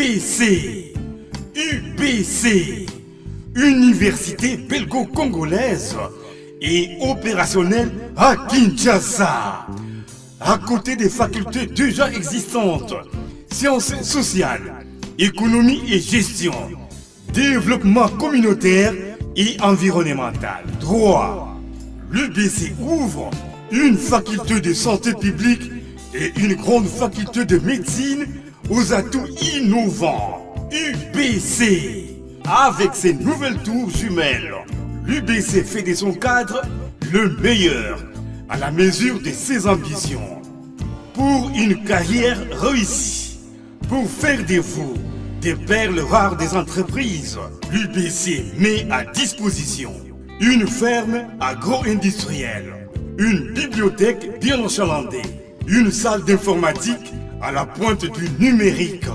UBC. UBC. Université belgo-congolaise et opérationnelle à Kinshasa. À côté des facultés déjà existantes, sciences sociales, économie et gestion, développement communautaire et environnemental, droit, l'UBC ouvre une faculté de santé publique et une grande faculté de médecine aux atouts innovants. UBC, avec ses nouvelles tours jumelles, l'UBC fait de son cadre le meilleur à la mesure de ses ambitions. Pour une carrière réussie, pour faire de vous des perles rares des entreprises, l'UBC met à disposition une ferme agro-industrielle, une bibliothèque bien enchalandée, une salle d'informatique à la pointe du numérique,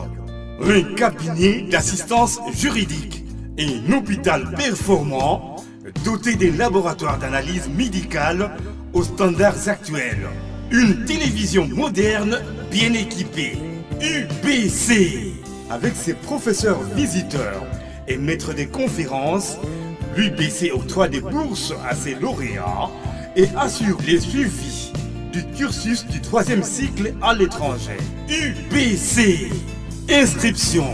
un cabinet d'assistance juridique et un hôpital performant doté d'un laboratoire d'analyse médicale aux standards actuels, une télévision moderne bien équipée. UBC, avec ses professeurs visiteurs et maîtres de conférences, l'UBC octroie des bourses à ses lauréats et assure les suivis du cursus du 3e cycle à l'étranger. UBC, inscription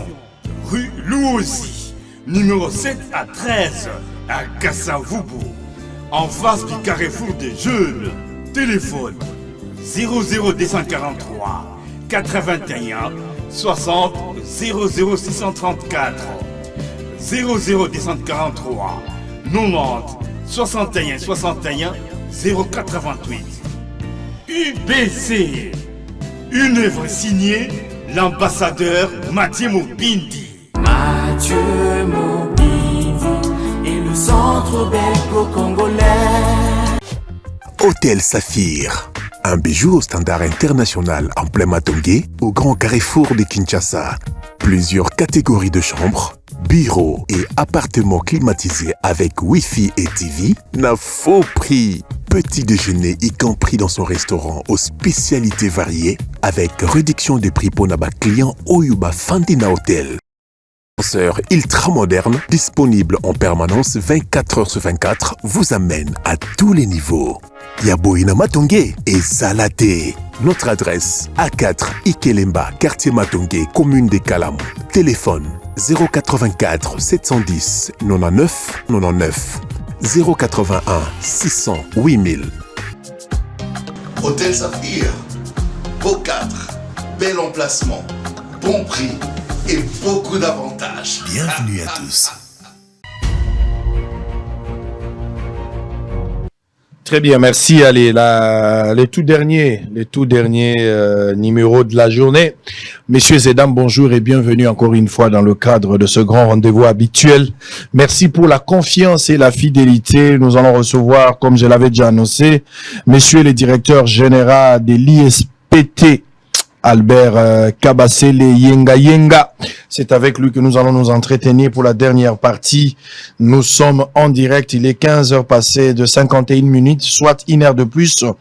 rue Louosi, numéro 7 à 13 à Kassavubu, en face du carrefour des jeunes. Téléphone 00243 81 60 00634 00243 90 61 61 088. UBC, une œuvre signée l'ambassadeur Mathieu Mobindi. Mathieu Mobindi et le centre belgo-congolais. Hôtel Saphir, un bijou au standard international en plein Matongé, au grand carrefour de Kinshasa. Plusieurs catégories de chambres, bureaux et appartements climatisés avec Wi-Fi et TV, n'a faux prix. Petit déjeuner y compris dans son restaurant aux spécialités variées, avec réduction des prix pour Naba client Oyuba Fandina Hotel. Ascenseur ultra moderne, disponible en permanence 24 heures sur 24, vous amène à tous les niveaux. Yaboina Matongé et Salaté. Notre adresse A4 Ikelemba, quartier Matongé, commune des Kalam. Téléphone 084 710 99 99 081 600 8000. Hôtel Saphir, beau cadre, bel emplacement, bon prix et beaucoup d'avantages. Bienvenue à tous. Très bien, merci. Allez, les tout derniers numéros de la journée. Messieurs et dames, bonjour et bienvenue encore une fois dans le cadre de ce grand rendez-vous habituel. Merci pour la confiance et la fidélité. Nous allons recevoir, comme je l'avais déjà annoncé, messieurs les directeurs généraux de l'ISPT, Albert Kabasele Yenga. C'est avec lui que nous allons nous entretenir pour la dernière partie. Nous sommes en direct. Il est 15 heures passées de 51 minutes, soit une heure de plus, dans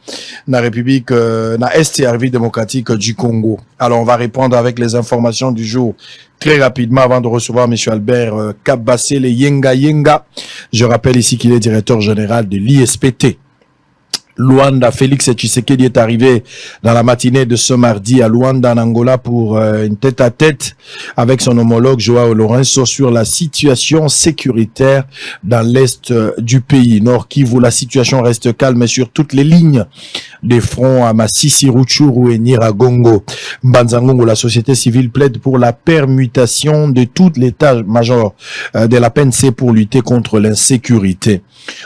la République, dans l'Est et République démocratique du Congo. Alors, on va répondre avec les informations du jour très rapidement avant de recevoir M. Albert Kabasele Yenga. Je rappelle ici qu'il est directeur général de l'ISPT. Luanda, Félix Tshisekedi est arrivé dans la matinée de ce mardi à Luanda, en Angola, pour une tête-à-tête avec son homologue Joao Lourenço sur la situation sécuritaire dans l'est du pays. Nord Kivu, la situation reste calme sur toutes les lignes des fronts à Masisi, Rutshuru et Nyiragongo. Mbanzangongo, la société civile plaide pour la permutation de tout l'état-major de la PNC pour lutter contre l'insécurité.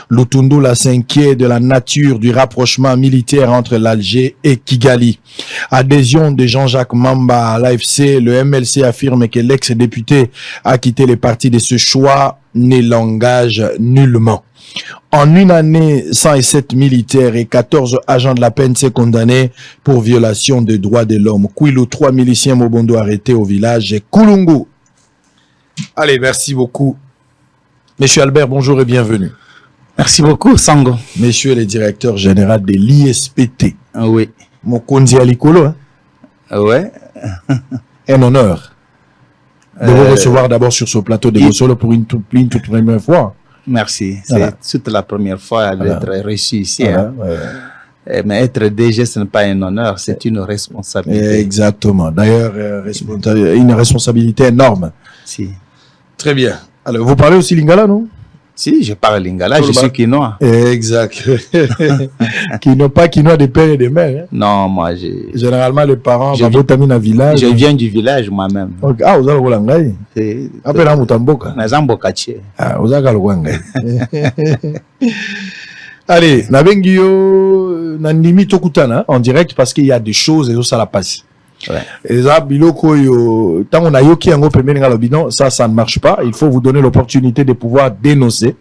Lutundula s'inquiète de la nature du rapprochement militaire entre l'Alger et Kigali. Adhésion de Jean-Jacques Mamba à l'AFC, le MLC affirme que l'ex-député a quitté les partis de ce choix ne l'engage nullement. En une année, 107 militaires et 14 agents de la PNC condamnés pour violation des droits de l'homme. Kwilu, 3 miliciens Mobondo arrêtés au village Kulungu. Allez, merci beaucoup. Monsieur Albert, bonjour et bienvenue. Merci beaucoup, Sango. Monsieur le directeur général de l'ISPT. Oui. Mokonzi Alikolo. Ouais. Un honneur. de vous recevoir d'abord sur ce plateau de Bossolo pour une toute première fois. Merci. Voilà. C'est toute la première fois d'être reçu ici. Voilà, Mais être DG, ce n'est pas un honneur, c'est une responsabilité. Exactement. D'ailleurs, une responsabilité énorme. Si. Très bien. Alors, vous parlez aussi lingala, non? Si, je parle lingala, je suis quinois. Exact. Quinois des pères et des mères. Hein? Non, moi, généralement, les parents, je viens du village moi-même. Okay. Ah, vous allez voir l'anglais. Après, là, Mutamboka. Ah, vous allez voir l'anglais. Allez, Nabengio, Nandimi Tokutana, en direct, parce qu'il y a des choses et ça la passe. Et ça, tant on a yoki en ça ne marche pas. Il faut vous donner l'opportunité de pouvoir dénoncer.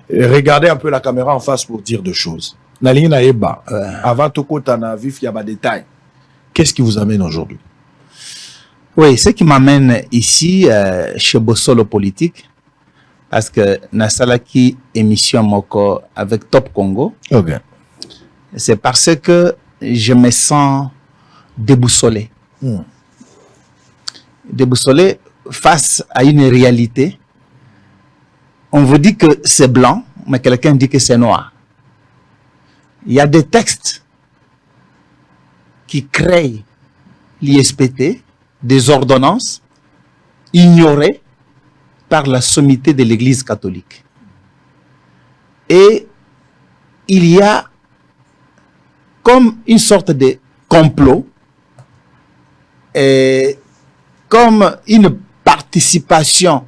Et regardez un peu la caméra en face pour dire deux choses. Nalina Eba, avant Tokutana, vif, il y a des détails. Qu'est-ce qui vous amène aujourd'hui? Oui, ce qui m'amène ici, chez Bossolo Politique, parce que Nasalaki émission Moko avec Top Congo, c'est parce que je me sens déboussolé. Déboussolé face à une réalité. On vous dit que c'est blanc, mais quelqu'un dit que c'est noir. Il y a des textes qui créent l'ISPT, des ordonnances ignorées par la sommité de l'Église catholique. Et il y a comme une sorte de complot, et comme une participation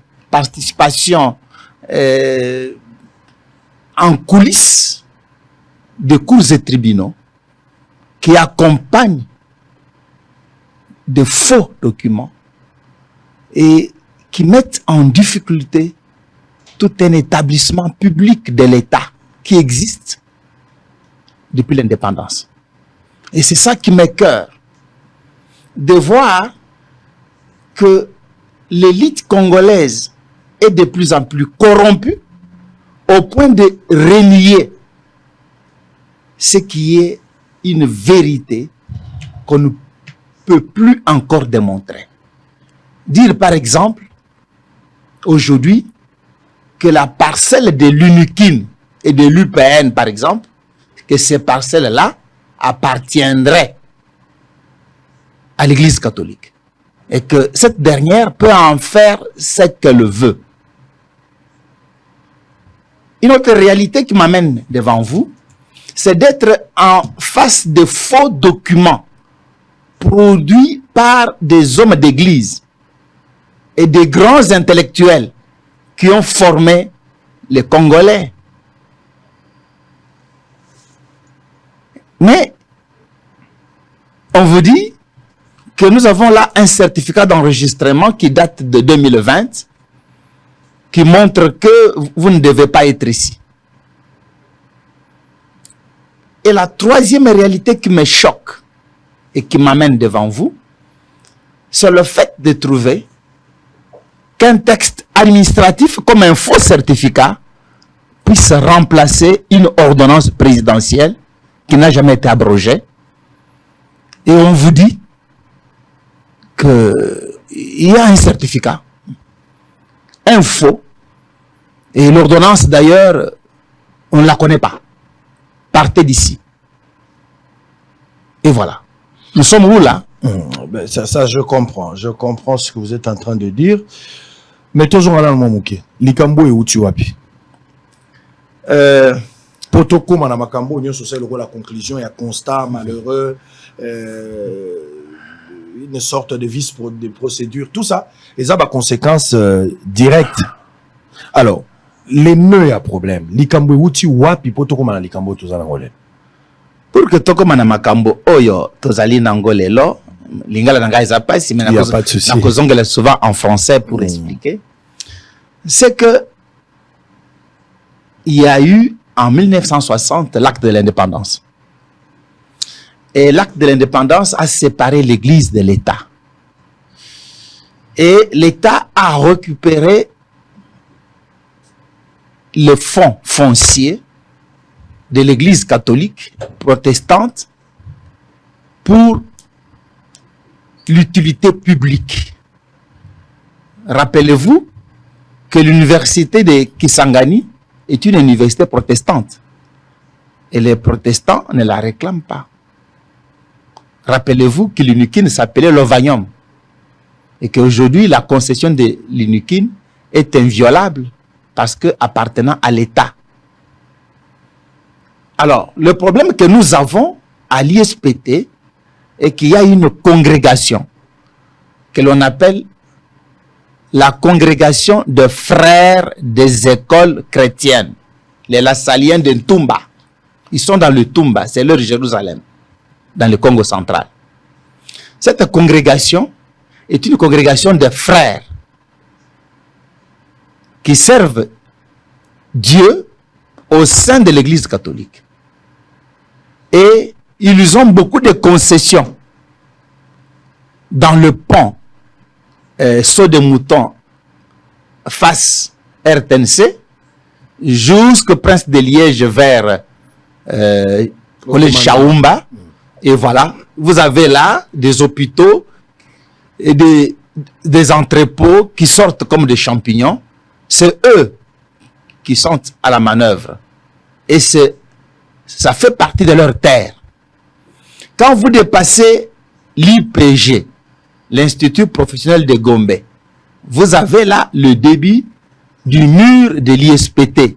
en coulisses de cours et tribunaux qui accompagnent de faux documents et qui mettent en difficulté tout un établissement public de l'État qui existe depuis l'indépendance. Et c'est ça qui m'écoeure, de voir que l'élite congolaise est de plus en plus corrompue au point de renier ce qui est une vérité qu'on ne peut plus encore démontrer. Dire par exemple, aujourd'hui, que la parcelle de l'UNIKIN et de l'UPN, par exemple, que ces parcelles-là appartiendraient à l'Église catholique. Et que cette dernière peut en faire ce qu'elle veut. Une autre réalité qui m'amène devant vous, c'est d'être en face de faux documents produits par des hommes d'église et des grands intellectuels qui ont formé les Congolais. Mais on vous dit que nous avons là un certificat d'enregistrement qui date de 2020 qui montre que vous ne devez pas être ici. Et la troisième réalité qui me choque et qui m'amène devant vous, c'est le fait de trouver qu'un texte administratif comme un faux certificat puisse remplacer une ordonnance présidentielle qui n'a jamais été abrogée. Et on vous dit qu'il y a un certificat, un faux, et l'ordonnance d'ailleurs, on ne la connaît pas. Partez d'ici. Et voilà. Nous sommes où là? Ben ça, je comprends ce que vous êtes en train de dire. Mais toujours à l'Almamouké, Likambo et Utiwapi. Potoko Manamakambo, nous sommes la conclusion, il y a constat malheureux, une sorte de vice pour des procédures, tout ça. Et ça a des conséquences directes. Alors, les nœuds à problème. Likambo et Utiwapi, Potoko Manamakambo, tout ça dans le pour que toko Manamakambo, oyo, tozali nangolelo, lingala nanga pas si mais na souvent en français pour expliquer. C'est que il y a eu en 1960 l'acte de l'indépendance. Et l'acte de l'indépendance a séparé l'Église de l'État. Et l'État a récupéré le fonds foncier de l'Église catholique protestante pour l'utilité publique. Rappelez-vous que l'université de Kisangani est une université protestante. Et les protestants ne la réclament pas. Rappelez-vous que l'UNIKIN s'appelait l'Ovanium. Et qu'aujourd'hui, la concession de l'UNIKIN est inviolable parce que appartenant à l'État. Alors, le problème que nous avons à l'ISPT est qu'il y a une congrégation que l'on appelle la congrégation de frères des écoles chrétiennes, les Lassaliens de Ntumba. Ils sont dans le Tumba, c'est leur Jérusalem, dans le Congo central. Cette congrégation est une congrégation de frères qui servent Dieu au sein de l'Église catholique. Et ils ont beaucoup de concessions dans le pont saut de mouton face RTNC jusqu'au Prince de Liège vers le Chaoumba. Et voilà, vous avez là des hôpitaux et des entrepôts qui sortent comme des champignons. C'est eux qui sont à la manœuvre. Et ça fait partie de leur terre. Quand vous dépassez l'IPG, l'Institut professionnel de Gombe, vous avez là le débit du mur de l'ISPT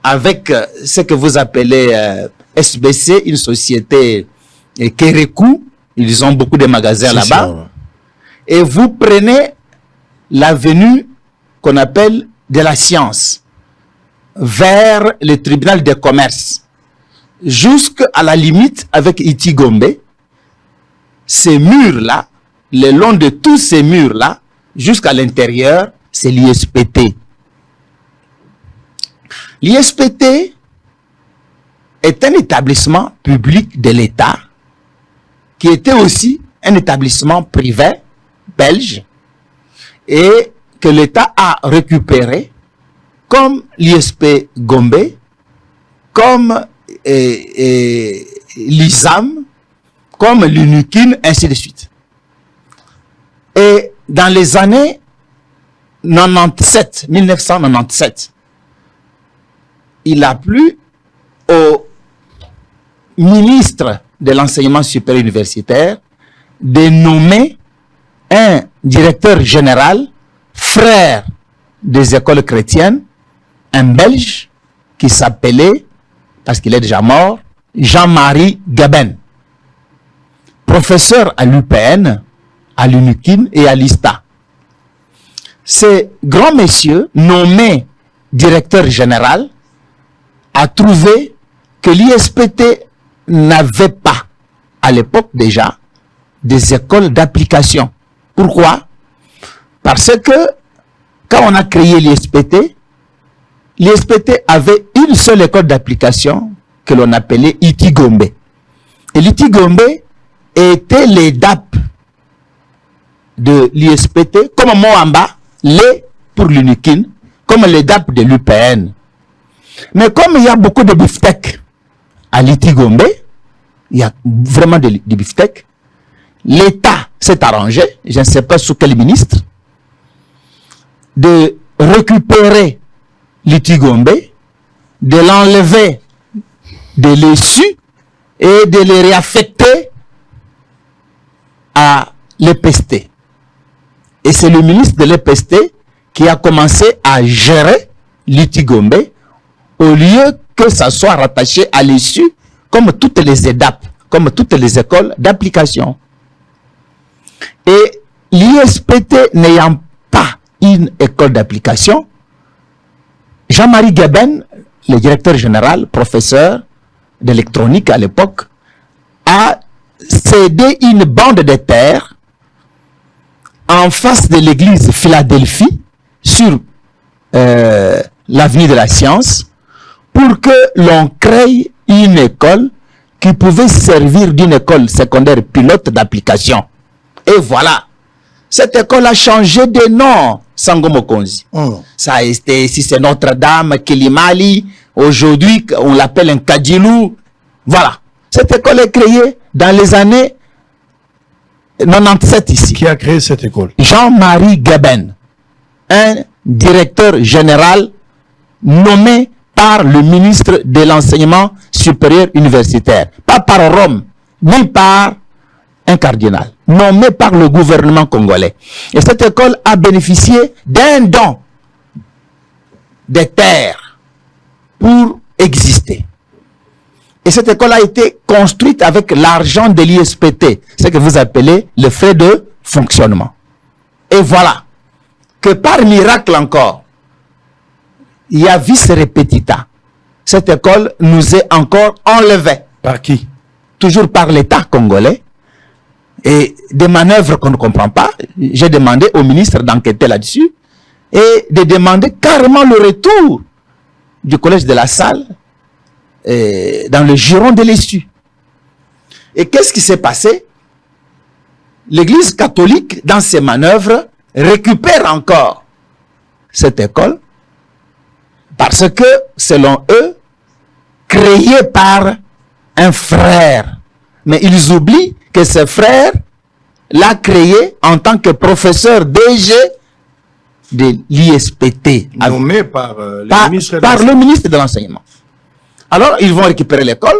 avec ce que vous appelez SBC, une société Kérékou. Ils ont beaucoup de magasins là-bas. Et vous prenez l'avenue qu'on appelle de la science vers le tribunal de commerce jusqu'à la limite avec Iti Gombe. Ces murs-là, le long de tous ces murs-là, jusqu'à l'intérieur, c'est l'ISPT. L'ISPT est un établissement public de l'État qui était aussi un établissement privé belge et que l'État a récupéré comme l'ISP Gombe, comme l'ISAM, comme l'UNIKIN, ainsi de suite. Et dans les années 1997, il a plu au ministre de l'enseignement supérieur universitaire de nommer un directeur général, frère des écoles chrétiennes, un Belge qui s'appelait, parce qu'il est déjà mort, Jean-Marie Gaben, professeur à l'UPN, à l'UNIKIN et à l'ISTA. Ce grand monsieur, nommé directeur général, a trouvé que l'ISPT n'avait pas, à l'époque déjà, des écoles d'application. Pourquoi? Parce que quand on a créé l'ISPT, l'ISPT avait une seule école d'application que l'on appelait Iti Gombe. Et l'Iti Gombe était les DAP de l'ISPT, comme Moamba, les pour l'UNIKIN, comme les DAP de l'UPN. Mais comme il y a beaucoup de biftec à l'Iti Gombe, il y a vraiment des biftec, l'État s'est arrangé, je ne sais pas sous quel ministre, de récupérer l'Iti Gombe, de l'enlever de l'ESU et de les réaffecter à l'EPST. Et c'est le ministre de l'EPST qui a commencé à gérer l'Iti Gombe au lieu que ça soit rattaché à l'ESU comme toutes les EDAP, comme toutes les écoles d'application. Et l'ISPT n'ayant pas une école d'application, Jean-Marie Gaben, le directeur général, professeur d'électronique à l'époque, a cédé une bande de terre en face de l'église Philadelphie, sur l'avenue de la Science, pour que l'on crée une école qui pouvait servir d'une école secondaire pilote d'application. Et voilà, cette école a changé de nom, Sango Mokonzi. Ça a été, si c'est Notre-Dame, Kilimali, aujourd'hui on l'appelle un Kadjilou. Voilà, cette école est créée dans les années 97 ici. Qui a créé cette école? Jean-Marie Geben, un directeur général nommé par le ministre de l'enseignement supérieur universitaire, pas par Rome, ni par un cardinal, nommé par le gouvernement congolais. Et cette école a bénéficié d'un don des terres pour exister. Et cette école a été construite avec l'argent de l'ISPT, ce que vous appelez le frais de fonctionnement. Et voilà que par miracle encore, il y a vis repetita. Cette école nous est encore enlevée. Par qui? Toujours par l'État congolais. Et des manœuvres qu'on ne comprend pas. J'ai demandé au ministre d'enquêter là-dessus et de demander carrément le retour du collège de la Salle dans le giron de l'Essu. Et qu'est-ce qui s'est passé? L'Église catholique, dans ses manœuvres, récupère encore cette école parce que, selon eux, créée par un frère. Mais ils oublient que ce frère l'a créé en tant que professeur DG de l'ISPT. Nommé par le ministre de l'Enseignement. Alors, ils vont récupérer l'école.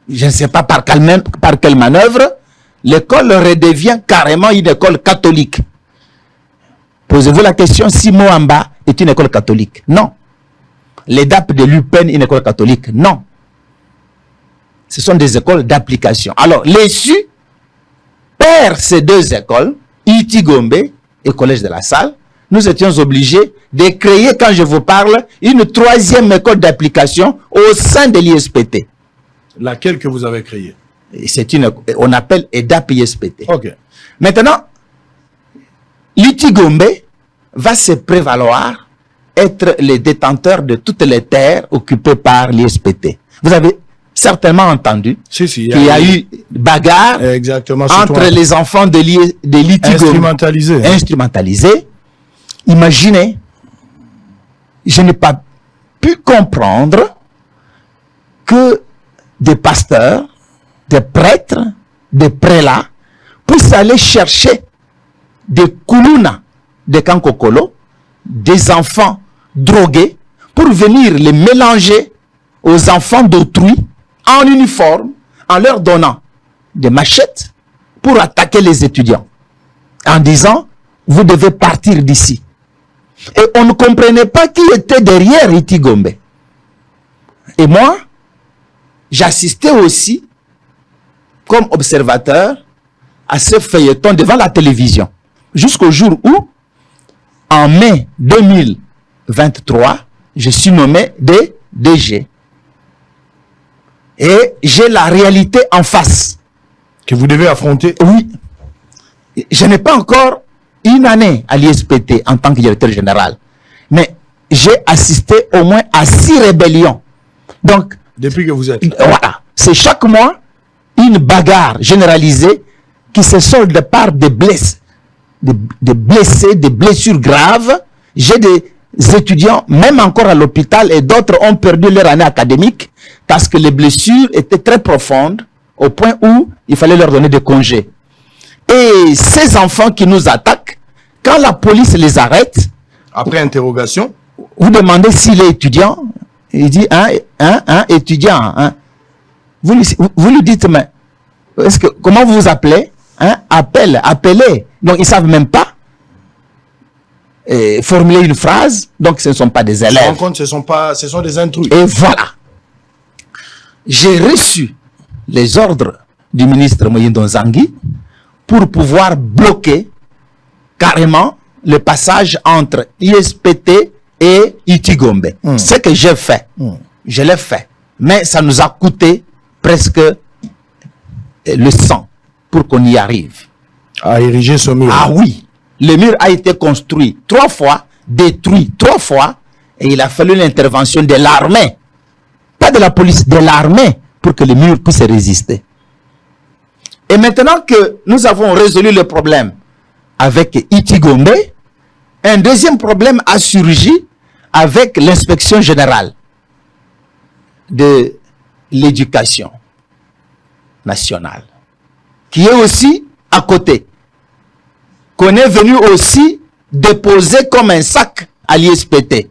Je ne sais pas par quelle manœuvre. L'école redevient carrément une école catholique. Posez-vous la question si Moamba est une école catholique? Non. L'EDAP de l'UPEN est une école catholique? Non. Ce sont des écoles d'application. Alors, l'ESU perd ces deux écoles, Itigombe et Collège de la Salle. Nous étions obligés de créer, quand je vous parle, une troisième école d'application au sein de l'ISPT. Laquelle que vous avez créée? C'est on appelle EDAP ISPT. Ok. Maintenant, l'Itigombe va se prévaloir être le détenteur de toutes les terres occupées par l'ISPT. Vous avez certainement entendu qu'il y a eu bagarre entre les enfants de l'Itigombe instrumentalisés. Imaginez, je n'ai pas pu comprendre que des pasteurs, des prêtres, des prélats puissent aller chercher des koulouna de Kankokolo, des enfants drogués, pour venir les mélanger aux enfants d'autrui en uniforme, en leur donnant des machettes pour attaquer les étudiants, en disant « vous devez partir d'ici ». Et on ne comprenait pas qui était derrière Itigombe. Et moi, j'assistais aussi, comme observateur, à ce feuilleton devant la télévision. Jusqu'au jour où, en mai 2023, je suis nommé DG. Et j'ai la réalité en face. Que vous devez affronter? Oui. Je n'ai pas encore une année à l'ISPT en tant que directeur général. Mais j'ai assisté au moins à 6 rébellions. Donc, depuis que vous êtes là. Voilà. C'est chaque mois une bagarre généralisée qui se solde par des blessés, des blessures graves. J'ai des étudiants, même encore à l'hôpital, et d'autres ont perdu leur année académique parce que les blessures étaient très profondes au point où il fallait leur donner des congés. Et ces enfants qui nous attaquent, quand la police les arrête, après interrogation, vous demandez s'il est étudiant, il dit étudiant. Vous lui dites, mais comment vous vous appelez? Appelez. Donc ils ne savent même pas formuler une phrase, donc ce ne sont pas des élèves. En compte, ce sont des intrus. Et voilà. J'ai reçu les ordres du ministre Moyindo Nzangi pour pouvoir bloquer carrément le passage entre ISPT et Itigombe. Ce que j'ai fait, je l'ai fait. Mais ça nous a coûté presque le sang pour qu'on y arrive. À ériger ce mur. Ah oui. Le mur a été construit 3 fois, détruit 3 fois, et il a fallu l'intervention de l'armée. Pas de la police, de l'armée, pour que le mur puisse résister. Et maintenant que nous avons résolu le problème avec Itigombe, un deuxième problème a surgi avec l'inspection générale de l'éducation nationale, qui est aussi à côté, qu'on est venu aussi déposer comme un sac à l'ISPT.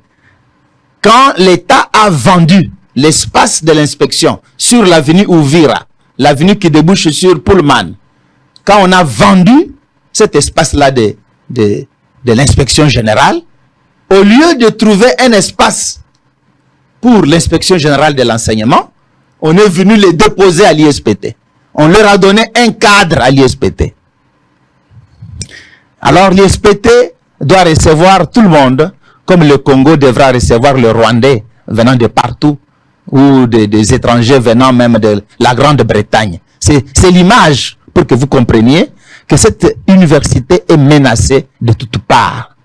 Quand l'État a vendu l'espace de l'inspection sur l'avenue Ouvira, l'avenue qui débouche sur Pullman, quand on a vendu cet espace-là de l'inspection générale, au lieu de trouver un espace pour l'inspection générale de l'enseignement, on est venu les déposer à l'ISPT. On leur a donné un cadre à l'ISPT. Alors l'ISPT doit recevoir tout le monde, comme le Congo devra recevoir le Rwandais venant de partout, ou des étrangers venant même de la Grande-Bretagne. C'est l'image, pour que vous compreniez, que cette université est menacée de toutes parts.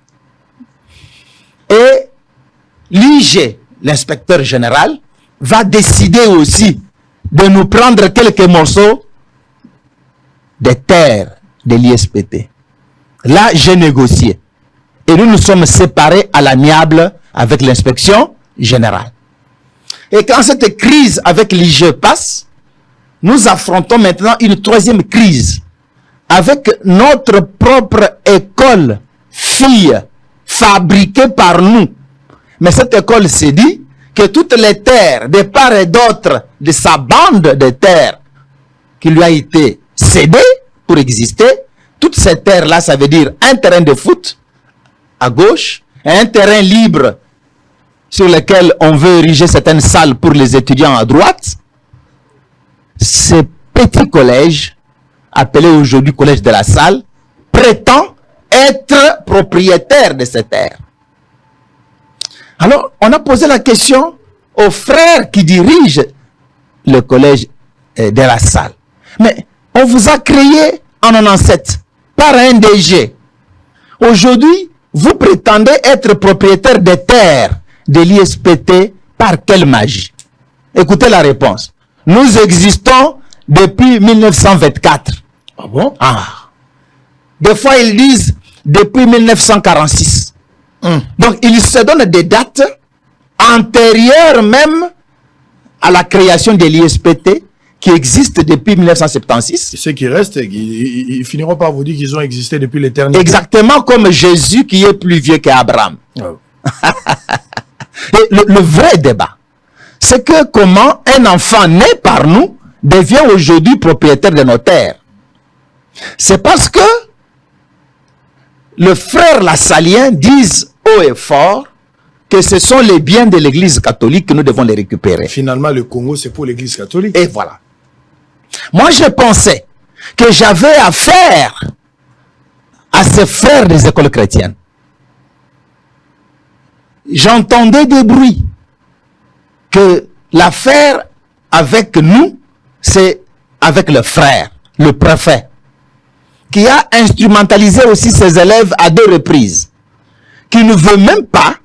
Et l'IG, l'inspecteur général, va décider aussi de nous prendre quelques morceaux des terres de l'ISPT. Là, j'ai négocié. Et nous nous sommes séparés à l'amiable avec l'inspection générale. Et quand cette crise avec l'IG passe, nous affrontons maintenant une troisième crise avec notre propre école fille fabriquée par nous. Mais cette école s'est dit que toutes les terres de part et d'autre de sa bande de terres qui lui a été cédée pour exister, toutes ces terres-là, ça veut dire un terrain de foot à gauche, et un terrain libre sur lequel on veut ériger certaines salles pour les étudiants à droite. Ce petit collège, appelé aujourd'hui collège de la Salle, prétend être propriétaire de ces terres. Alors, on a posé la question aux frères qui dirigent le collège de la Salle. Mais on vous a créé en 97 par un DG. Aujourd'hui, vous prétendez être propriétaire des terres de l'ISPT par quelle magie? Écoutez la réponse. Nous existons depuis 1924. Ah bon? Ah. Des fois, ils disent depuis 1946. Donc, ils se donnent des dates antérieures même à la création de l'ISPT qui existe depuis 1976. Et ceux qui restent, ils finiront par vous dire qu'ils ont existé depuis l'éternité. Exactement comme Jésus qui est plus vieux qu'Abraham. Oh. Et le vrai débat, c'est que comment un enfant né par nous devient aujourd'hui propriétaire de nos terres. C'est parce que le frère Lassalien disent haut et fort que ce sont les biens de l'église catholique que nous devons les récupérer. Finalement, le Congo, c'est pour l'église catholique. Et voilà. Moi, je pensais que j'avais affaire à ces frères des écoles chrétiennes. J'entendais des bruits que l'affaire avec nous, c'est avec le frère, le préfet, qui a instrumentalisé aussi ses élèves à 2 reprises, qui ne veut même pas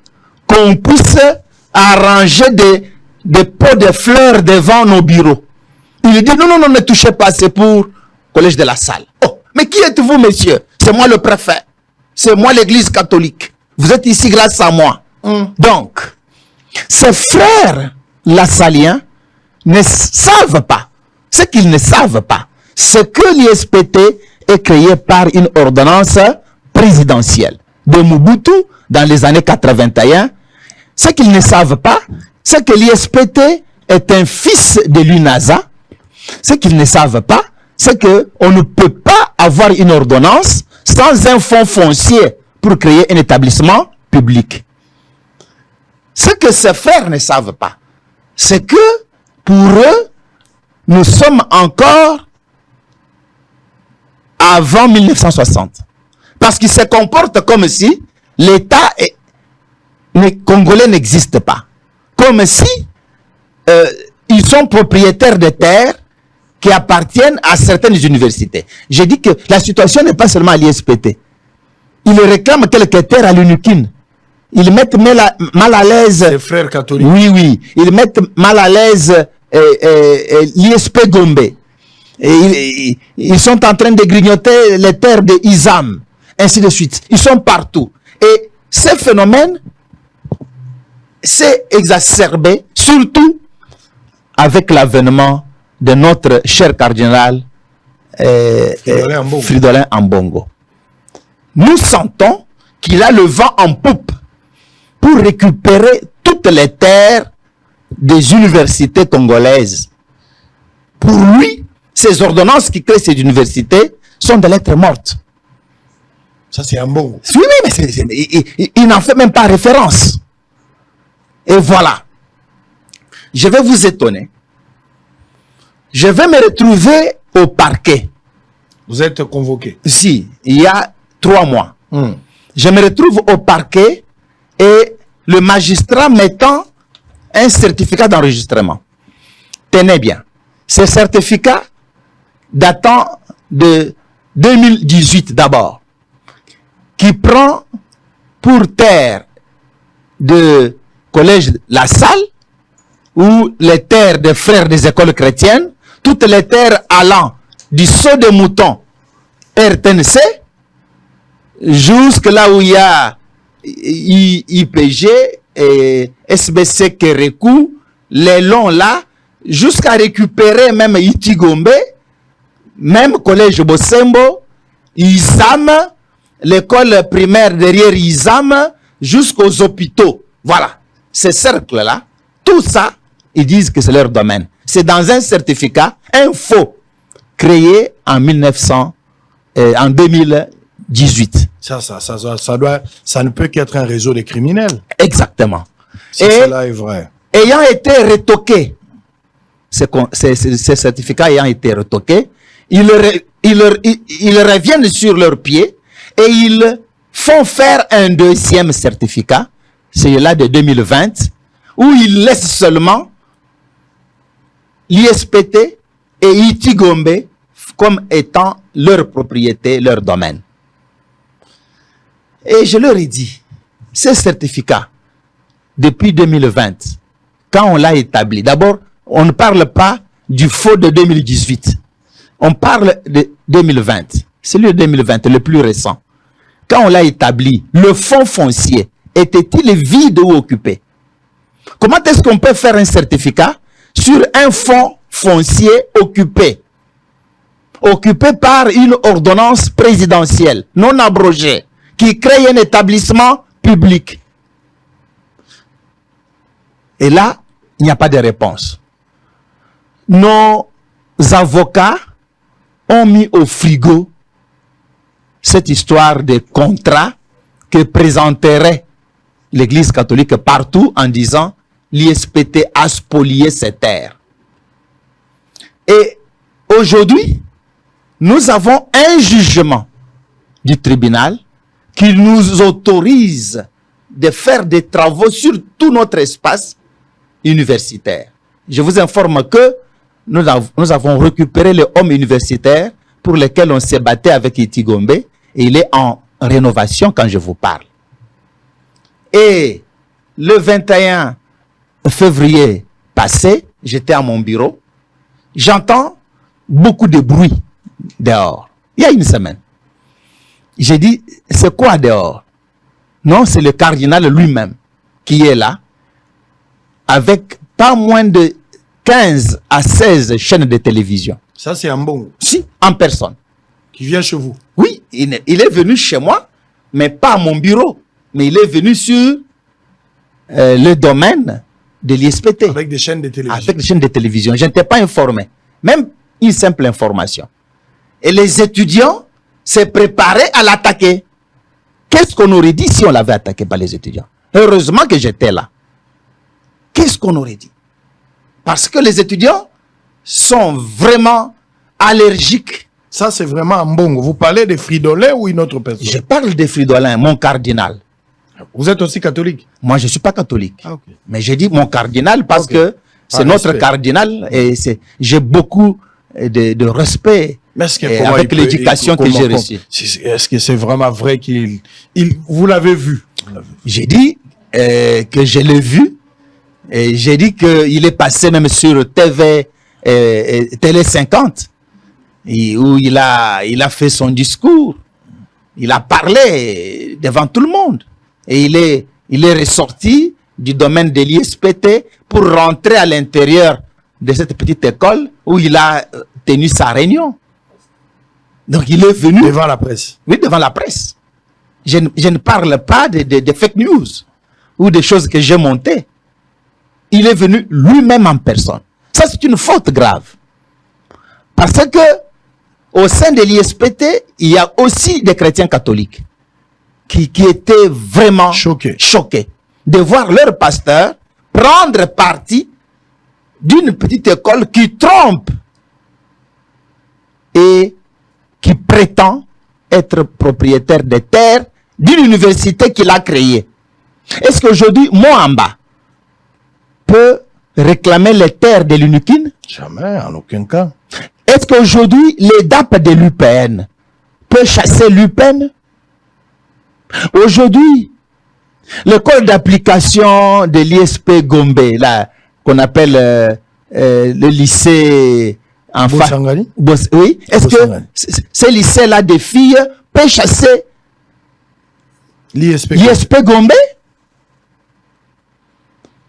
qu'on puisse arranger des pots de fleurs devant nos bureaux. Il dit non, ne touchez pas, c'est pour le collège de la Salle. Oh, mais qui êtes-vous, monsieur? C'est moi le préfet. C'est moi l'église catholique. Vous êtes ici grâce à moi. Donc, ces frères lassaliens ne savent pas. Ce qu'ils ne savent pas, c'est que l'ISPT est créé par une ordonnance présidentielle de Mobutu dans les années 81. Ce qu'ils ne savent pas, c'est que l'ISPT est un fils de l'UNASA. Ce qu'ils ne savent pas, c'est qu'on ne peut pas avoir une ordonnance sans un fonds foncier pour créer un établissement public. Ce que ces frères ne savent pas, c'est que pour eux, nous sommes encore avant 1960. Parce qu'ils se comportent comme si l'État congolais n'existe pas. Comme si ils sont propriétaires de terres qui appartiennent à certaines universités. J'ai dit que la situation n'est pas seulement à l'ISPT. Ils réclament quelques terres à l'UNUKIN. Ils mettent mal à l'aise... Les frères catholiques. Oui. Ils mettent mal à l'aise l'ISP Gombe. Et ils sont en train de grignoter les terres de Isam. Ainsi de suite. Ils sont partout. Et ce phénomène s'est exacerbé, surtout avec l'avènement de notre cher cardinal Fridolin Ambongo. Nous sentons qu'il a le vent en poupe pour récupérer toutes les terres des universités congolaises. Pour lui, ces ordonnances qui créent ces universités sont des lettres mortes. Ça, c'est Ambongo. Oui, mais il n'en fait même pas référence. Et voilà. Je vais vous étonner. Je vais me retrouver au parquet. Vous êtes convoqué. Si, il y a 3 mois. Je me retrouve au parquet et le magistrat mettant un certificat d'enregistrement. Tenez bien. Ce certificat datant de 2018 d'abord, qui prend pour terre de collège La Salle, ou les terres des frères des écoles chrétiennes, toutes les terres allant du saut de mouton RTNC, jusque là où il y a IPG et SBC Kérékou, les longs là, jusqu'à récupérer même Itigombe, même collège Bosembo, Isam, l'école primaire derrière Isam, jusqu'aux hôpitaux. Voilà, ces cercles-là, tout ça, ils disent que c'est leur domaine. C'est dans un certificat, un faux, créé en 2018. Ça ne peut qu'être un réseau de criminels. Exactement. Si Et cela est vrai. ayant été retoqués, ces certificats ayant été retoqués, ils reviennent sur leurs pieds et ils font faire un deuxième certificat, celui-là de 2020, où ils laissent seulement l'ISPT et Itigombe comme étant leur propriété, leur domaine. Et je leur ai dit, ces certificats, depuis 2020, quand on l'a établi, d'abord, on ne parle pas du faux de 2018. On parle de 2020. Celui de 2020, le plus récent. Quand on l'a établi, le fonds foncier était-il vide ou occupé? Comment est-ce qu'on peut faire un certificat sur un fonds foncier occupé? Occupé par une ordonnance présidentielle non abrogée qui crée un établissement public. Et là, il n'y a pas de réponse. Nos avocats ont mis au frigo cette histoire de contrat que présenterait l'Église catholique partout en disant l'ISPT a spolié ses terres. Et aujourd'hui, nous avons un jugement du tribunal qui nous autorise de faire des travaux sur tout notre espace universitaire. Je vous informe que nous avons récupéré les hommes universitaires pour lesquels on s'est battu avec Itigombe et il est en rénovation quand je vous parle. Et le 21 février passé, j'étais à mon bureau, j'entends beaucoup de bruit dehors. Il y a une semaine. J'ai dit, c'est quoi dehors? Non, c'est le cardinal lui-même qui est là, avec pas moins de 15 à 16 chaînes de télévision. Ça, c'est Ambongo. Si, en personne. Qui vient chez vous. Oui, il est venu chez moi, mais pas à mon bureau. Mais il est venu sur le domaine de l'ISPT. Avec des chaînes de télévision. Avec des chaînes de télévision. Je n'étais pas informé. Même une simple information. Et les étudiants s'est préparé à l'attaquer. Qu'est-ce qu'on aurait dit si on l'avait attaqué par les étudiants? Heureusement que j'étais là. Qu'est-ce qu'on aurait dit? Parce que les étudiants sont vraiment allergiques. Ça, c'est vraiment Ambongo. Vous parlez de Fridolin ou une autre personne? Je parle de Fridolin, mon cardinal. Vous êtes aussi catholique? Moi, je ne suis pas catholique. Ah, okay. Mais j'ai dit mon cardinal parce que c'est notre cardinal et j'ai beaucoup de respect avec l'éducation que j'ai reçue. Est-ce que c'est vraiment vrai qu'il... Vous l'avez vu? J'ai dit que je l'ai vu et j'ai dit qu'il est passé même sur Télé 50 où il a fait son discours. Il a parlé devant tout le monde. Et il est ressorti du domaine de l'ISPT pour rentrer à l'intérieur de cette petite école où il a tenu sa réunion. Donc il est venu... Devant la presse. Oui, devant la presse. Je ne parle pas de fake news ou des choses que j'ai montées. Il est venu lui-même en personne. Ça, c'est une faute grave. Parce que au sein de l'ISPT, il y a aussi des chrétiens catholiques qui étaient vraiment choqués de voir leur pasteur prendre parti d'une petite école qui trompe et qui prétend être propriétaire des terres d'une université qu'il a créée. Est-ce qu'aujourd'hui, Moamba peut réclamer les terres de l'UNIKIN? Jamais, en aucun cas. Est-ce qu'aujourd'hui, les DAP de l'UPN peut chasser l'UPN? Aujourd'hui, l'école d'application de l'ISP Gombe, là, qu'on appelle le lycée en face. Oui. Est-ce que ce lycée-là des filles peut chasser l'ISP Gombe?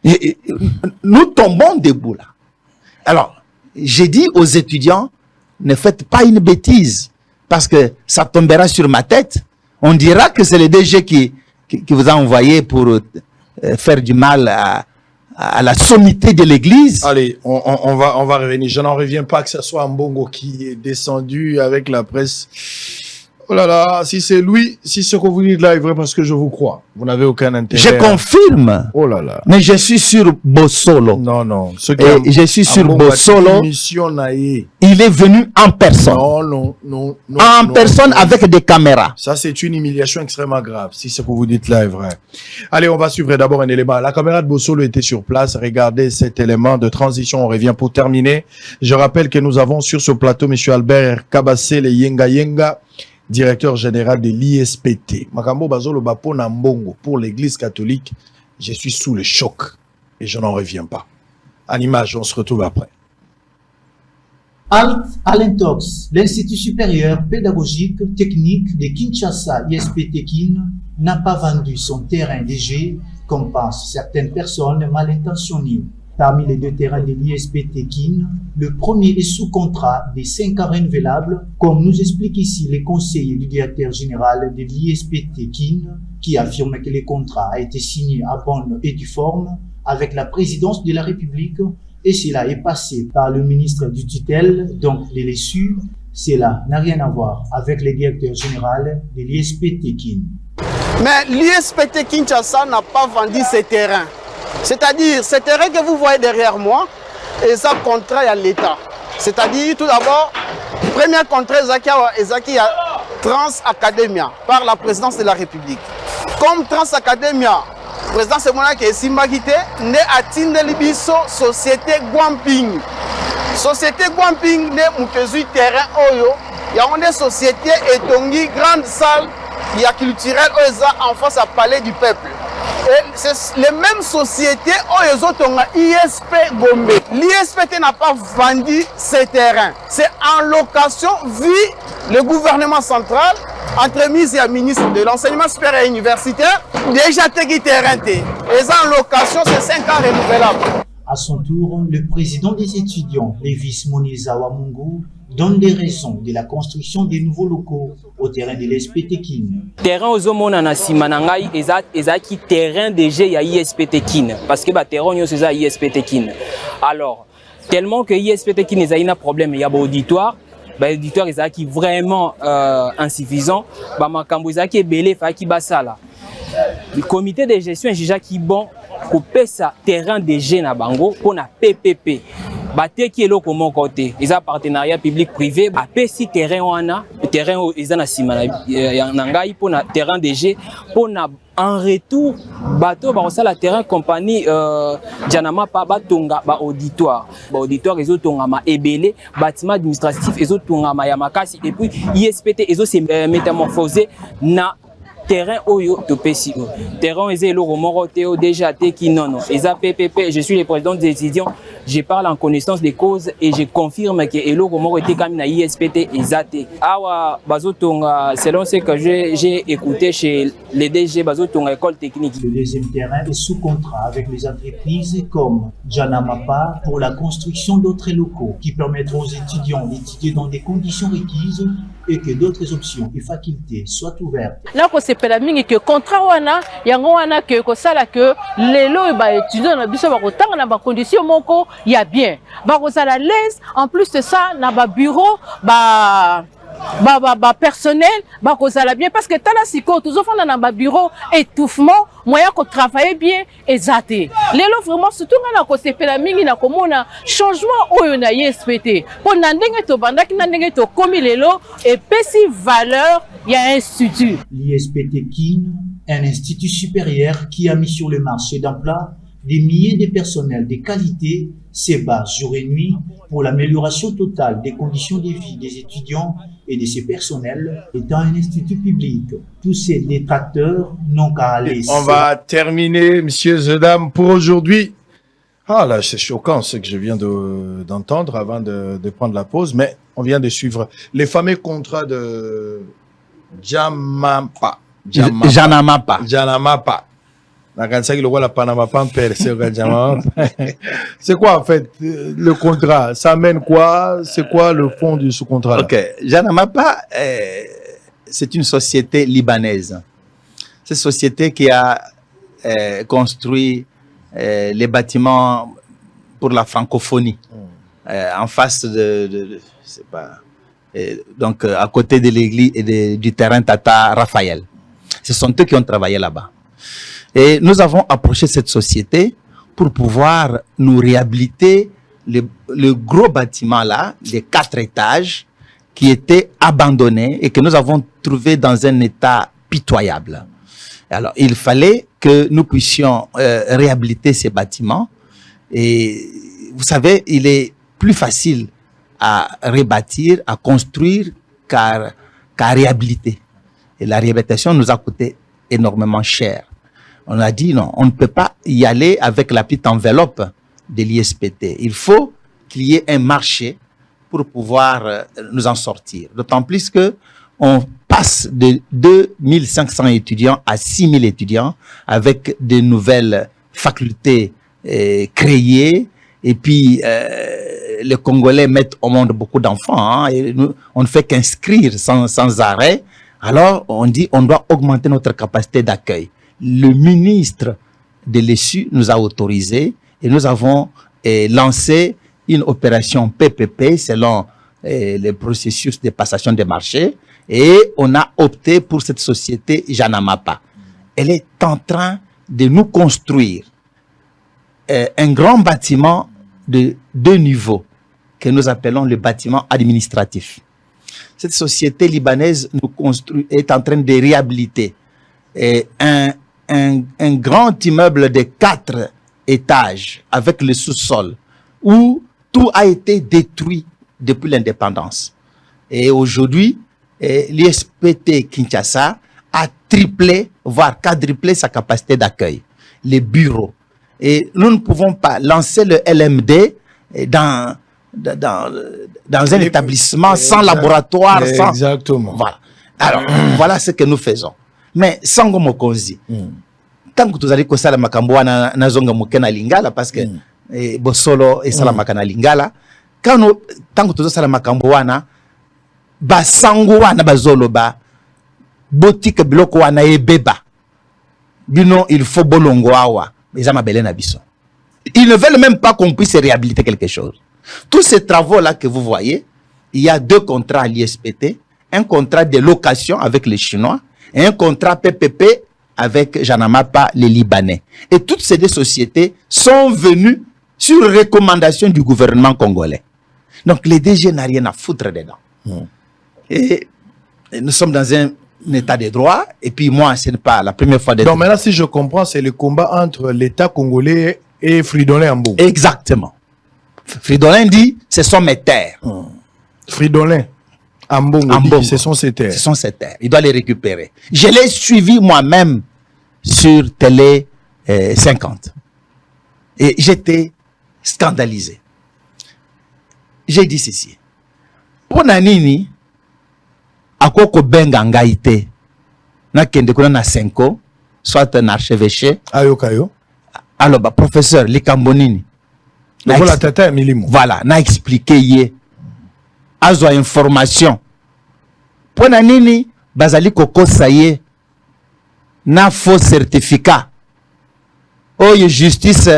Et nous tombons debout là. Alors, j'ai dit aux étudiants, ne faites pas une bêtise, parce que ça tombera sur ma tête. On dira que c'est le DG qui vous a envoyé pour faire du mal à la sommité de l'église. Allez, on va revenir. Je n'en reviens pas que ce soit Mbongo qui est descendu avec la presse. Oh là là, si c'est lui, si ce que vous dites là est vrai, parce que je vous crois, vous n'avez aucun intérêt. Je confirme. Oh là là. Mais je suis sur Bossolo. Non. Je suis sur Bossolo. Il est venu en personne. Non. En personne avec des caméras. Ça, c'est une humiliation extrêmement grave, si ce que vous dites là est vrai. Allez, on va suivre d'abord un élément. La caméra de Bossolo était sur place. Regardez cet élément de transition. On revient pour terminer. Je rappelle que nous avons sur ce plateau M. Albert Kabassé, le Yenga, directeur général de l'ISPT. Makambo Bazolo Bapo Nambongo, pour l'église catholique, je suis sous le choc et je n'en reviens pas. En image, on se retrouve après. Alt à l'Intox, l'Institut supérieur pédagogique technique de Kinshasa, ISPT Kin, n'a pas vendu son terrain DG, comme pensent certaines personnes mal intentionnées. Parmi les deux terrains de l'ISPT Kin, le premier est sous contrat de 5 ans renouvelables, comme nous explique ici le conseiller du directeur général de l'ISPT Kin, qui affirme que le contrat a été signé à bonne et due forme avec la présidence de la République et cela est passé par le ministre du tutelle, donc de l'ESU. Cela n'a rien à voir avec le directeur général de l'ISPT Kin. Mais l'ISPT Kinshasa n'a pas vendu ses terrains. C'est-à-dire, ce terrain que vous voyez derrière moi, et ça contrat à l'État. C'est-à-dire, tout d'abord, premier contrat Ezaki à Trans Academia par la présidence de la République. Comme Trans Academia, président c'est mon qui est Simbagité, né à Tindelibiso, société Guamping. Société Guamping, né Moutezu terrain Oyo, il y a une société Etongi, grande salle, il y a culturel en face à Palais du Peuple. Et c'est les mêmes sociétés où ont ISP Gombe. L'ISPT n'a pas vendu ces terrains. C'est en location via le gouvernement central, entremise et ministre de l'enseignement supérieur et universitaire, déjà tegi terrain. Et en location, c'est 5 ans renouvelables. À son tour, le président des étudiants, Lévis Monizawa Mungu, donne des raisons de la construction des nouveaux locaux au terrain de l'ISPT Kin. Terrain aux hommes na simanangai ezaki terrain déjà ya ISPT Kin parce que ba terrain yo c'est ISPT Kin. Alors tellement que ISPT Kin ezaki na problème il y a auditoire, ba auditoire ezaki vraiment insuffisant, ba makambo ezaki ebele fa ki basala. Le comité de gestion jija ki bon couper sa terrain déjà na bango pour na PPP. Baté qui est là comme côté, ils ont partenariat public-privé. Après si terrain on a, terrain ils ont na sima nangai pour na terrain DG pour na en retour bateau ba ça la terrain compagnie Janama pa batonga ba auditoire ils ont tonga ma ebele bâtiment administratif ils ont tonga ma yamakasi et puis ISPT ils ont se métamorphosé na terrain oyo to PCO terrain ezelo morote déjà te qui non ils a PPP je suis le président des étudiants je parle en connaissance des causes et je confirme que eloko moko était comme na ISPT ezate. Awa bazotonga selon ce que j'ai écouté chez les DG bazotonga école technique. Le deuxième terrain est sous contrat avec les entreprises comme Janamapa pour la construction d'autres locaux qui permettront aux étudiants d'étudier dans des conditions requises et que d'autres options et facultés soient ouvertes. Là, c'est pas la mingi que contrat wana, yango wana que sala que lelo ba étudiant na biso ba kotanga na ba condition moko ya bien. Ba kozala l'aise en plus de ça na ba bureau ba personnel ba kozala bien parce que tala siko tous enfants na ba bureau étouffement moyen ko travailler bien ezate. Lelo vraiment surtout na ko sepela mingi na komona changement oyo na ISPT. Po na ndenge to bandaki na ndenge to komi lelo et pesi valeur il y a un institut. L'ISPT KIN, un institut supérieur qui a mis sur le marché d'emploi des milliers de personnels de qualité, se bat jour et nuit pour l'amélioration totale des conditions de vie des étudiants et de ces personnels, étant un institut public. Tous ces détracteurs n'ont qu'à aller. On va terminer, messieurs et dames, pour aujourd'hui. Ah là, c'est choquant ce que je viens d'entendre avant de prendre la pause, mais on vient de suivre les fameux contrats de Janamapa. C'est quoi en fait le contrat? Ça amène quoi? C'est quoi le fond de ce contrat? Ok, Janamapa, c'est une société libanaise. C'est une société qui a construit les bâtiments pour la francophonie en face c'est pas, donc à côté de l'église et du terrain Tata Raphaël. Ce sont eux qui ont travaillé là-bas. Et nous avons approché cette société pour pouvoir nous réhabiliter le gros bâtiment là, les 4 étages, qui étaient abandonnés et que nous avons trouvé dans un état pitoyable. Alors, il fallait que nous puissions réhabiliter ces bâtiments. Et vous savez, il est plus facile à rebâtir, à construire qu'à réhabiliter. Et la réhabilitation nous a coûté énormément cher. On a dit non, on ne peut pas y aller avec la petite enveloppe de l'ISPT. Il faut qu'il y ait un marché pour pouvoir nous en sortir. D'autant plus que on passe de 2500 étudiants à 6000 étudiants avec de nouvelles facultés créées. Et puis, les Congolais mettent au monde beaucoup d'enfants. Et nous, on ne fait qu'inscrire sans arrêt. Alors, on dit on doit augmenter notre capacité d'accueil. Le ministre de l'ESU nous a autorisé et nous avons lancé une opération PPP selon le processus de passation des marchés et on a opté pour cette société Janamapa. Elle est en train de nous construire un grand bâtiment de 2 niveaux que nous appelons le bâtiment administratif. Cette société libanaise est en train de réhabiliter un grand immeuble de 4 étages avec le sous-sol où tout a été détruit depuis l'indépendance. Et aujourd'hui, l'ISPT Kinshasa a triplé, voire quadruplé sa capacité d'accueil, les bureaux. Et nous ne pouvons pas lancer le LMD dans un établissement sans laboratoire. Exactement. Voilà. Alors, voilà ce que nous faisons. Mais sans Mokonzi, tant que tu as dit que ça, la na zonga mokena lingala, parce que Bosolo et Salamakana lingala, tant que tu as ça, la makamboana, basangoana bazoloba, botique biloko wana ebeba, bino il faut bolongo awa, mais ça m'a belé na biso. Ils ne veulent même pas qu'on puisse réhabiliter quelque chose. Tous ces travaux-là que vous voyez, il y a 2 contrats à l'ISPT, un contrat de location avec les Chinois et un contrat PPP avec Janamapa, les Libanais. Et toutes ces 2 sociétés sont venues sur recommandation du gouvernement congolais. Donc les DG n'ont rien à foutre dedans. Et nous sommes dans un état de droit, et puis moi, ce n'est pas la première fois d'être... Donc maintenant, si je comprends, c'est le combat entre l'État congolais et Fridolin Ambongo. Exactement. Fridolin dit, ce sont mes terres. Fridolin Ambongo dit, ce sont ses terres. Ce sont ses terres. Il doit les récupérer. Je l'ai suivi moi-même sur Télé 50. Et j'étais scandalisé. J'ai dit ceci. Pour nanini, akoko benga ngaite, na kende kuna na senko, soit un archevêché. Ayokayo. Alors, bah, professeur, Likambonini. Voilà, na expliqué yé. Azo information. Pour nanini, bazali koko saye, na faux certificat. Oh, justice,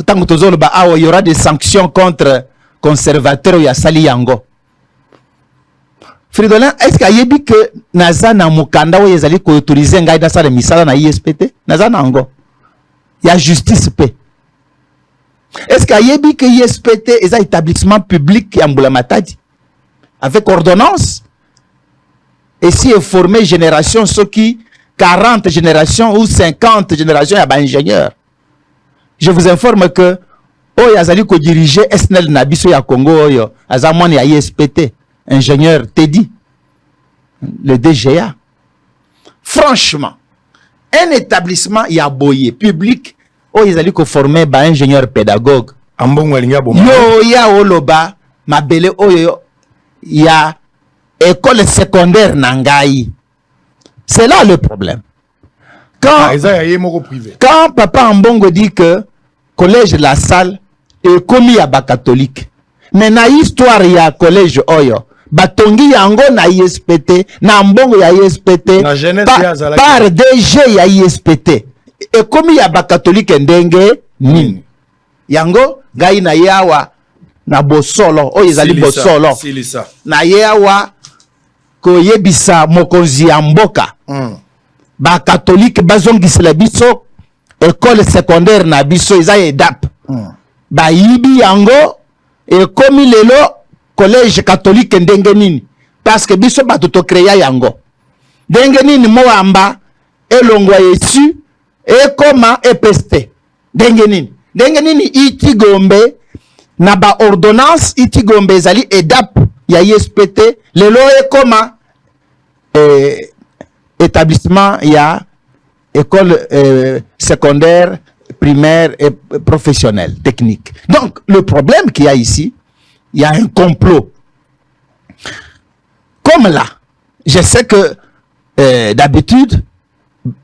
tant que il y aura des sanctions contre conservateurs ya sali yango. Fridolin, est-ce qu'il y a dit que naza na mukanda ou yezali ko autoriser ngai da sala misala na ISPT? Naza na ngo. Il y a justice paix. Est-ce qu'il y a dit que ISPT est un établissement public ya Mbulamatadi avec ordonnance? Et si est formé génération ceux qui 40 générations ou 50 générations ya ba ingénieur. Je vous informe que oh yazali ko diriger SNEL na biso ya Congo oyo azamoni ya ISPT ingénieur Teddy le DGA. Franchement, un établissement ya boye public oh yazali ko former ba ingénieur pédagogue ambongo linga boma yo ya oloba mabele oyo ya école secondaire nangai. C'est là le problème. Quand Papa Ambongo dit que collège La Salle est commis à bas catholique, mais na histoire ya collège Oyo, batongi yango na ISPT, na Ambongo ya ISPT, par DG ya ISPT, est commis à bas catholique ndenge nini. Yango gai na yawa na bosolo, oyo ezali bosolo. Na yawa ko yebisa mokonzi ya mboka. Ba catholique bazongisela biso école secondaire na biso eza EDAP. Ba yibi yango e komi lelo collège catholique ndenge nini parce que biso bato to créer yango. Ndenge nini moamba elongwa yesu e koma EPST. Ndenge nini itigombe na ba ordonnance itigombe ezali EDAP ya ISPT lelo e koma établissement, il y a école secondaire, primaire et professionnelle, technique. Donc, le problème qu'il y a ici, il y a un complot. Comme là, je sais que d'habitude,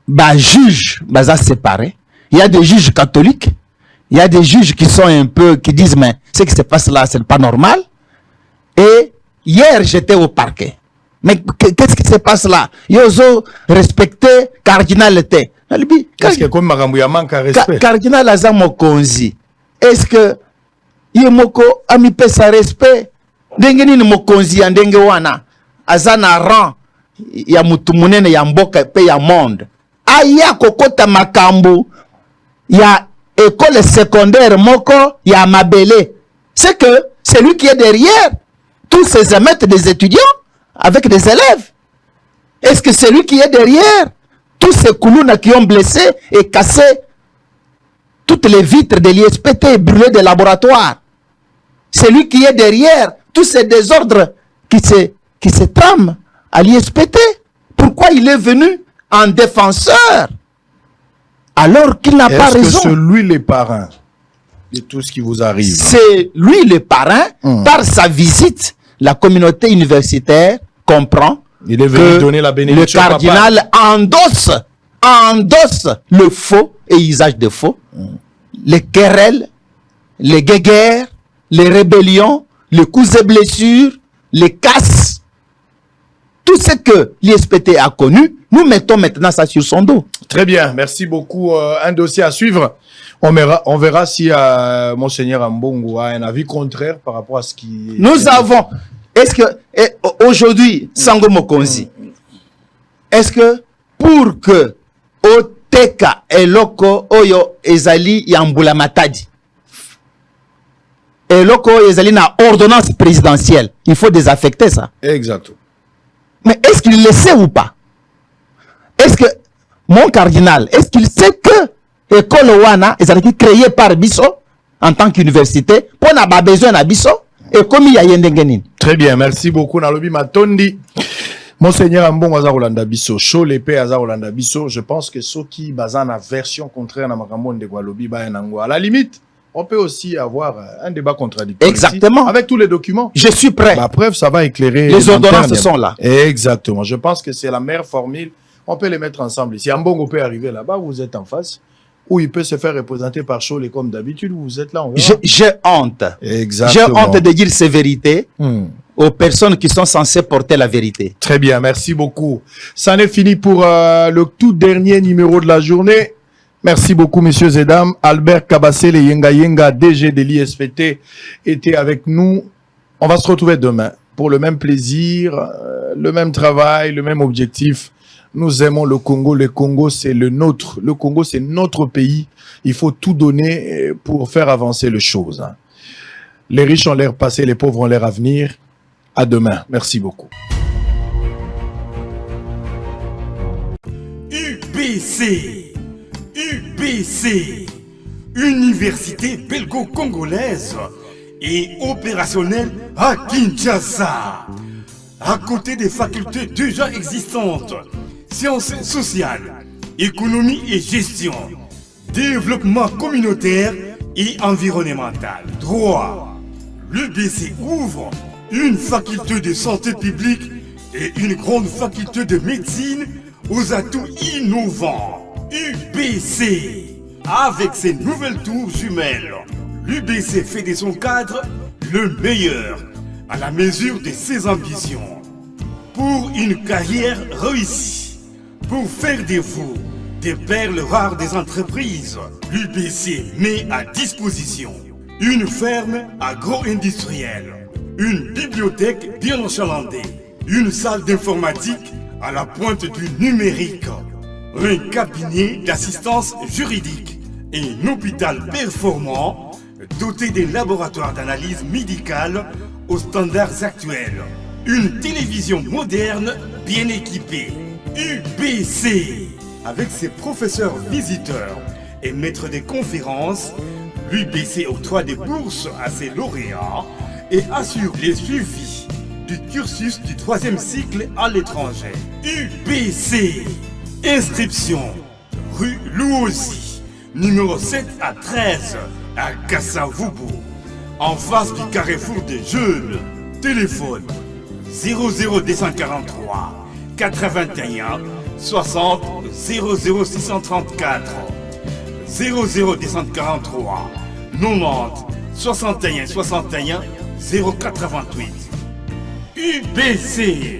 bah, juges, bah, ça séparé. Il y a des juges catholiques, il y a des juges qui sont un peu, qui disent, mais ce qui se passe là, c'est pas normal. Et hier, j'étais au parquet. Mais qu'est-ce qui se passe là? Yozo respecté cardinalité. Qu'est-ce que comme makambo ya manque respect? Cardinal azamo konzi. Est-ce que yemoko ami pesa respect? Ndenge nini mokonzi ya ndenge wana azana rang ya mutu munene ya mboka pe ya monde. Aya kokota makambo ya école secondaire moko ya mabele. C'est que c'est lui qui est derrière tous ces émeutes des étudiants avec des élèves. Est-ce que c'est lui qui est derrière tous ces koulouna qui ont blessé et cassé toutes les vitres de l'ISPT et brûlé des laboratoires? C'est lui qui est derrière tous ces désordres qui se trament à l'ISPT. Pourquoi il est venu en défenseur alors qu'il n'a pas raison? Est-ce que c'est lui le parrain de tout ce qui vous arrive? C'est lui le parrain. Par sa visite, la communauté universitaire comprend. Il est venu donner la bénédiction. Le cardinal endosse le faux et usage de faux, les querelles, les guéguerres, les rébellions, les coups et blessures, les casses. Tout ce que l'ISPT a connu, nous mettons maintenant ça sur son dos. Très bien, merci beaucoup. Un dossier à suivre. On verra si Monseigneur Ambongo a un avis contraire par rapport à ce qui... Nous avons... Est-ce que aujourd'hui, Sango Mokonzi, est-ce que pour que Oteka eloko oyo ezali yambula matadi, eloko oyo ezali na ordonnance présidentielle, il faut désaffecter ça? Exactement. Mais est-ce qu'il le sait ou pas? Est-ce que mon cardinal, est-ce qu'il sait que école wana ezali créée par biso en tant qu'université pour n'a pas besoin na biso? Et comme il y a yendengenin. Très bien, merci beaucoup. Nalobi Matondi. Monseigneur Ambongo aza Rolanda Biso, Chaud l'épée aza Rolanda Biso. Je pense que ceux qui basent la version contraire na makambo de Gualobi ba yango. À la limite, on peut aussi avoir un débat contradictoire. Exactement. Ici, avec tous les documents. Je suis prêt. La preuve, ça va éclairer. Les ordonnances sont là. Exactement. Je pense que c'est la meilleure formule. On peut les mettre ensemble ici. Ambongo peut arriver là-bas, vous êtes en face. Ou il peut se faire représenter par Cholet comme d'habitude. Vous êtes là, on verra. J'ai honte. Exactement. J'ai honte de dire ces vérités aux personnes qui sont censées porter la vérité. Très bien, merci beaucoup. Ça en est fini pour le tout dernier numéro de la journée. Merci beaucoup, messieurs et dames. Albert Kabassele Yenga, DG de l'ISPT, était avec nous. On va se retrouver demain pour le même plaisir, le même travail, le même objectif. Nous aimons le Congo. Le Congo, c'est le nôtre. Le Congo, c'est notre pays. Il faut tout donner pour faire avancer les choses. Les riches ont l'air passé, les pauvres ont l'air à venir. À demain. Merci beaucoup. UBC, Université belgo-congolaise, est opérationnelle à Kinshasa. À côté des facultés déjà existantes, sciences sociales, économie et gestion, développement communautaire et environnemental, droit, l'UBC ouvre une faculté de santé publique et une grande faculté de médecine aux atouts innovants. UBC, avec ses nouvelles tours jumelles, l'UBC fait de son cadre le meilleur à la mesure de ses ambitions. Pour une carrière réussie, pour faire de vous des perles rares des entreprises, l'UBC met à disposition une ferme agro-industrielle, une bibliothèque bien achalandée, une salle d'informatique à la pointe du numérique, un cabinet d'assistance juridique et un hôpital performant doté d'un laboratoire d'analyse médicale aux standards actuels, une télévision moderne bien équipée. UBC, avec ses professeurs visiteurs et maîtres de conférences, l'UBC octroie des bourses à ses lauréats et assure les suivis du cursus du 3e cycle à l'étranger. UBC, inscription rue Louosi, numéro 7 à 13 à Kassavubu, en face du carrefour des jeunes. Téléphone 00243 81 60 00634 00243 90 61 61 088. UBC,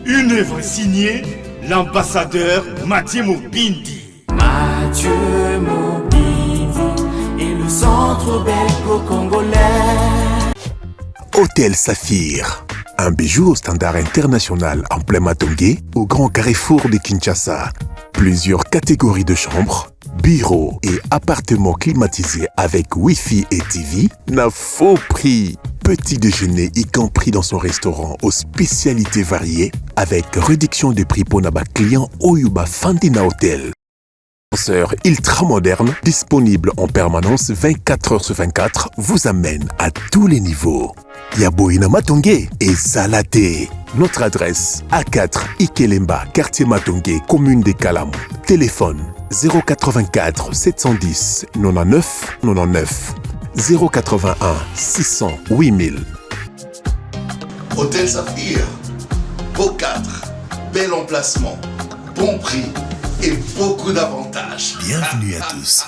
une œuvre signée l'ambassadeur Mathieu Mobindi. Mathieu Mobindi et le centre belgo-congolais. Hôtel Saphir, un bijou au standard international en plein Matongé, au grand carrefour de Kinshasa. Plusieurs catégories de chambres, bureaux et appartements climatisés avec Wi-Fi et TV n'a faux prix. Petit déjeuner y compris dans son restaurant aux spécialités variées avec réduction des prix pour naba clients Oyuba Fandina Hotel. Ascenseur ultra moderne, disponible en permanence 24 heures sur 24, vous amène à tous les niveaux. Yaboina Matongé et Salaté. Notre adresse A4 Ikelemba, quartier Matongé, commune des Kalam. Téléphone 084 710 99 99 081 600 8000. Hôtel Saphir, beau cadre, bel emplacement, bon prix et beaucoup d'avantages. Bienvenue à tous.